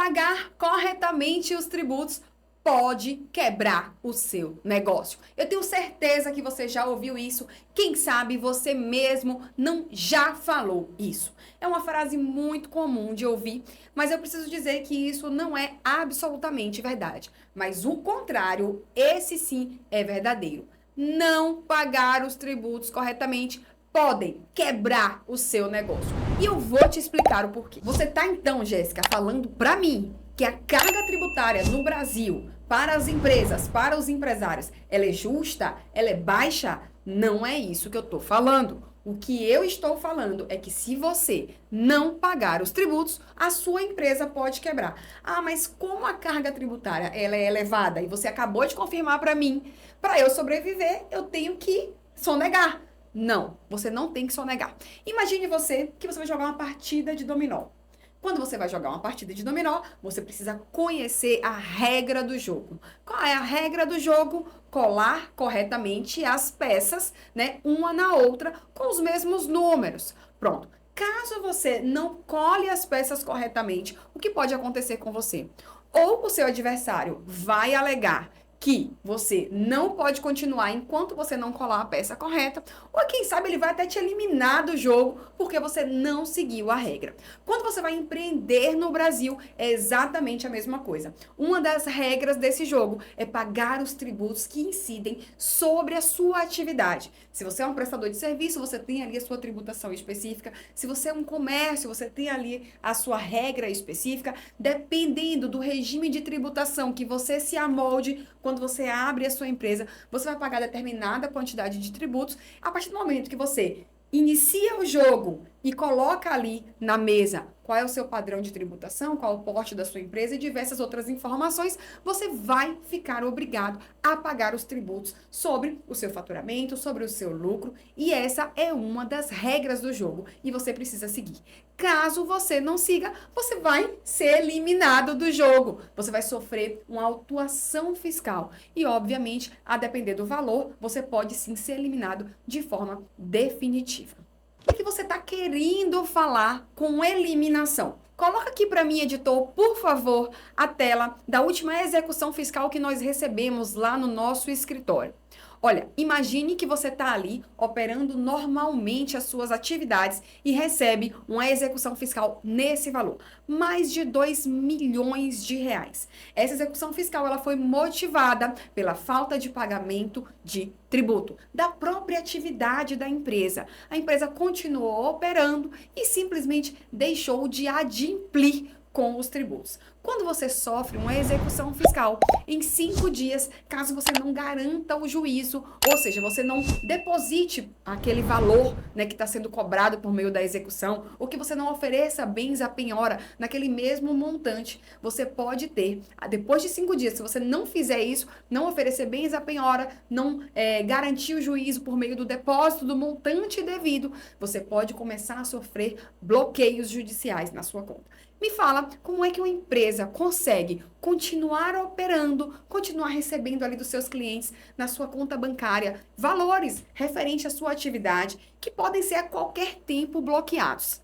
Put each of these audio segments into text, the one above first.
pagar corretamente os tributos pode quebrar o seu negócio. Eu tenho certeza que você já ouviu isso. Quem sabe você mesmo não já falou isso. É uma frase muito comum de ouvir, mas eu preciso dizer que isso não é absolutamente verdade. Mas o contrário, esse sim é verdadeiro. Não pagar os tributos corretamente podem quebrar o seu negócio. E eu vou te explicar o porquê. Você tá então, Jéssica, falando para mim que a carga tributária no Brasil para as empresas, para os empresários, ela é justa? Ela é baixa? Não é isso que eu tô falando. O que eu estou falando é que se você não pagar os tributos, a sua empresa pode quebrar. Ah, mas como a carga tributária ela é elevada e você acabou de confirmar para mim, para eu sobreviver, eu tenho que sonegar. Não, você não tem que sonegar. Imagine você que você vai jogar uma partida de dominó. Quando você vai jogar uma partida de dominó, você precisa conhecer a regra do jogo. Qual é a regra do jogo? Colar corretamente as peças, né, uma na outra com os mesmos números. Pronto. Caso você não cole as peças corretamente, o que pode acontecer com você? Ou o seu adversário vai alegar que você não pode continuar enquanto você não colar a peça correta, ou quem sabe ele vai até te eliminar do jogo porque você não seguiu a regra. Quando você vai empreender no Brasil, é exatamente a mesma coisa. Uma das regras desse jogo é pagar os tributos que incidem sobre a sua atividade. Se você é um prestador de serviço, você tem ali a sua tributação específica. Se você é um comércio, você tem ali a sua regra específica. Dependendo do regime de tributação que você se amolde, quando você abre a sua empresa, você vai pagar determinada quantidade de tributos. A partir do momento que você inicia o jogo e coloca ali na mesa qual é o seu padrão de tributação, qual é o porte da sua empresa e diversas outras informações, você vai ficar obrigado a pagar os tributos sobre o seu faturamento, sobre o seu lucro, e essa é uma das regras do jogo e você precisa seguir. Caso você não siga, você vai ser eliminado do jogo. Você vai sofrer uma autuação fiscal. E, obviamente, a depender do valor, você pode sim ser eliminado de forma definitiva. O que você está querendo falar com eliminação? Coloca aqui para mim, editor, por favor, a tela da última execução fiscal que nós recebemos lá no nosso escritório. Olha, imagine que você está ali operando normalmente as suas atividades e recebe uma execução fiscal nesse valor, mais de 2 milhões de reais. Essa execução fiscal ela foi motivada pela falta de pagamento de tributo da própria atividade da empresa. A empresa continuou operando e simplesmente deixou de adimplir com os tributos. Quando você sofre uma execução fiscal em 5 dias, caso você não garanta o juízo, ou seja, você não deposite aquele valor, né, que está sendo cobrado por meio da execução, ou que você não ofereça bens à penhora naquele mesmo montante, você pode ter, depois de 5 dias, se você não fizer isso, não oferecer bens à penhora, não garantir o juízo por meio do depósito do montante devido, você pode começar a sofrer bloqueios judiciais na sua conta. Me fala como é que uma empresa consegue continuar operando, continuar recebendo ali dos seus clientes na sua conta bancária valores referentes à sua atividade que podem ser a qualquer tempo bloqueados.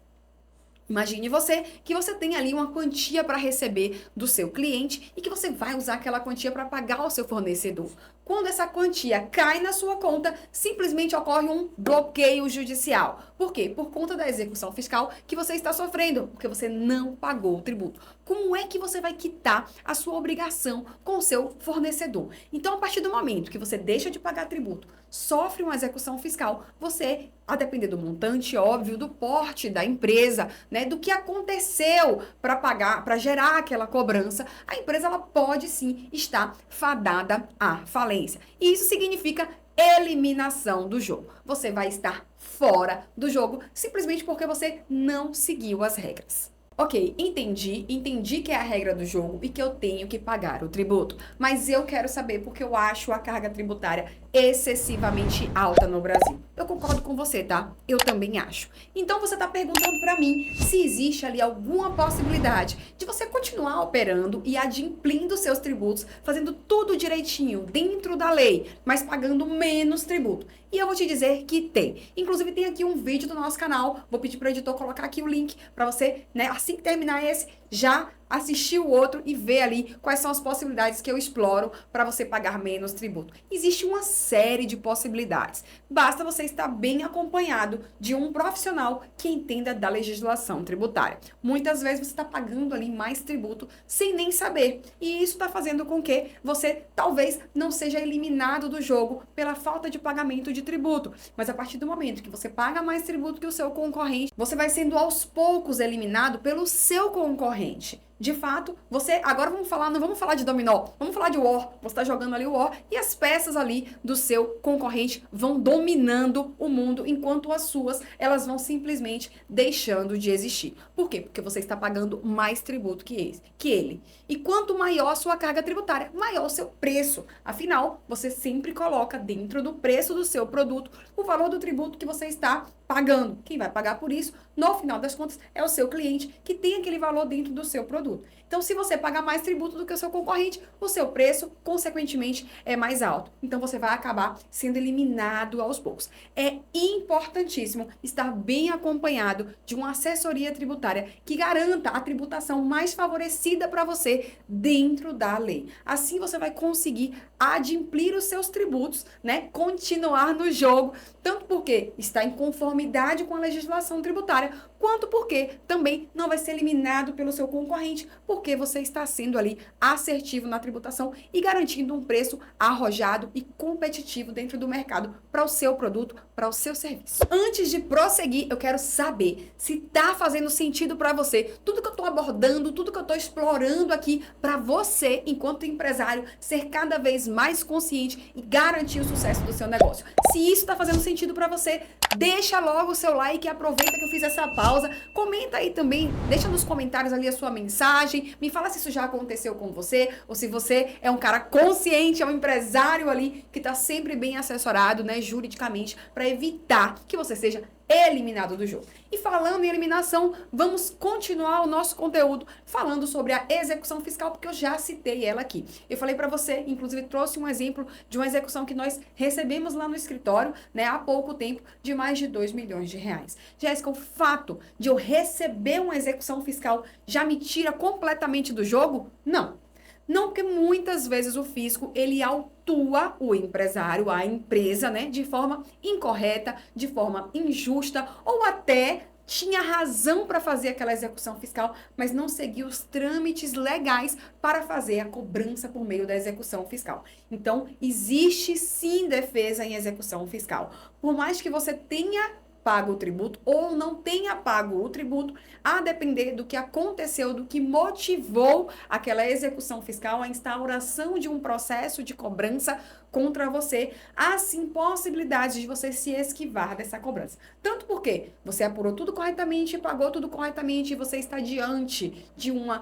Imagine você que você tem ali uma quantia para receber do seu cliente e que você vai usar aquela quantia para pagar o seu fornecedor. Quando essa quantia cai na sua conta, simplesmente ocorre um bloqueio judicial. Por quê? Por conta da execução fiscal que você está sofrendo, porque você não pagou o tributo. Como é que você vai quitar a sua obrigação com o seu fornecedor? Então, a partir do momento que você deixa de pagar tributo, sofre uma execução fiscal, você, a depender do montante, óbvio, do porte da empresa, né, do que aconteceu para pagar, para gerar aquela cobrança, a empresa ela pode sim estar fadada à falência. E isso significa eliminação do jogo. Você vai estar fora do jogo simplesmente porque você não seguiu as regras. Ok, entendi que é a regra do jogo e que eu tenho que pagar o tributo, mas eu quero saber porque eu acho a carga tributária excessivamente alta no Brasil. Eu concordo com você, tá? Eu também acho. Então você tá perguntando pra mim se existe ali alguma possibilidade de você continuar operando e adimplindo seus tributos, fazendo tudo direitinho, dentro da lei, mas pagando menos tributo. E eu vou te dizer que tem. Inclusive tem aqui um vídeo do nosso canal, vou pedir pro editor colocar aqui o link pra você, né, assim que terminar esse, já assistir o outro e ver ali quais são as possibilidades que eu exploro para você pagar menos tributo. Existe uma série de possibilidades. Basta você estar bem acompanhado de um profissional que entenda da legislação tributária. Muitas vezes você está pagando ali mais tributo sem nem saber. E isso está fazendo com que você talvez não seja eliminado do jogo pela falta de pagamento de tributo. Mas a partir do momento que você paga mais tributo que o seu concorrente, você vai sendo aos poucos eliminado pelo seu concorrente. De fato, você... Agora não vamos falar de dominó, vamos falar de war. Você está jogando ali o war e as peças ali do seu concorrente vão dominando o mundo, enquanto as suas, elas vão simplesmente deixando de existir. Por quê? Porque você está pagando mais tributo que ele. E quanto maior a sua carga tributária, maior o seu preço. Afinal, você sempre coloca dentro do preço do seu produto o valor do tributo que você está pagando. Quem vai pagar por isso, no final das contas, é o seu cliente que tem aquele valor dentro do seu produto. Então, se você pagar mais tributo do que o seu concorrente, o seu preço, consequentemente, é mais alto. Então, você vai acabar sendo eliminado aos poucos. É importantíssimo estar bem acompanhado de uma assessoria tributária que garanta a tributação mais favorecida para você dentro da lei. Assim, você vai conseguir adimplir os seus tributos, né? Continuar no jogo, tanto porque está em conformidade com a legislação tributária, quanto porque também não vai ser eliminado pelo seu concorrente, porque você está sendo ali assertivo na tributação e garantindo um preço arrojado e competitivo dentro do mercado para o seu produto, para o seu serviço. Antes de prosseguir, eu quero saber se está fazendo sentido para você tudo que eu estou abordando, tudo que eu estou explorando aqui para você, enquanto empresário, ser cada vez mais consciente e garantir o sucesso do seu negócio. Se isso está fazendo sentido para você, deixa logo o seu like e aproveita que eu fiz essa pausa. Comenta aí também, deixa nos comentários ali a sua mensagem, me fala se isso já aconteceu com você, ou se você é um cara consciente, é um empresário ali que está sempre bem assessorado, né, juridicamente, para evitar que você seja eliminado do jogo. E falando em eliminação, vamos continuar o nosso conteúdo falando sobre a execução fiscal, porque eu já citei ela aqui. Eu falei para você, inclusive trouxe um exemplo de uma execução que nós recebemos lá no escritório, né, há pouco tempo, de mais de 2 milhões de reais. Jéssica, o fato de eu receber uma execução fiscal já me tira completamente do jogo? Não. Não, porque muitas vezes o fisco, ele autua o empresário, a empresa, né, de forma incorreta, de forma injusta, ou até tinha razão para fazer aquela execução fiscal, mas não seguiu os trâmites legais para fazer a cobrança por meio da execução fiscal. Então, existe sim defesa em execução fiscal. Por mais que você tenha pago o tributo ou não tenha pago o tributo, a depender do que aconteceu, do que motivou aquela execução fiscal, a instauração de um processo de cobrança contra você, há sim possibilidades de você se esquivar dessa cobrança. Tanto porque você apurou tudo corretamente, pagou tudo corretamente e você está diante de uma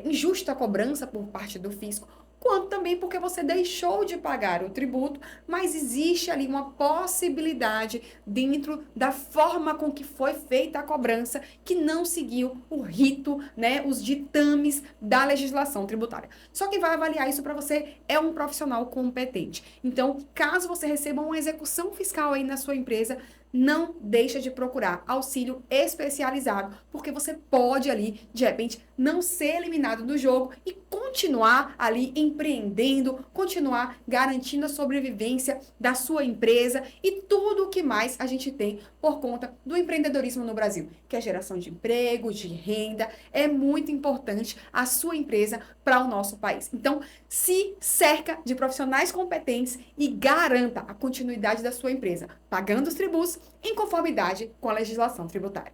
injusta cobrança por parte do fisco, quanto também porque você deixou de pagar o tributo, mas existe ali uma possibilidade dentro da forma com que foi feita a cobrança que não seguiu o rito, né, os ditames da legislação tributária. Só quem vai avaliar isso para você é um profissional competente. Então, caso você receba uma execução fiscal aí na sua empresa, não deixa de procurar auxílio especializado, porque você pode ali, de repente, não ser eliminado do jogo e continuar ali empreendendo, continuar garantindo a sobrevivência da sua empresa e tudo o que mais a gente tem por conta do empreendedorismo no Brasil, que é geração de emprego, de renda, é muito importante a sua empresa para o nosso país. Então, se cerca de profissionais competentes e garanta a continuidade da sua empresa, pagando os tributos em conformidade com a legislação tributária.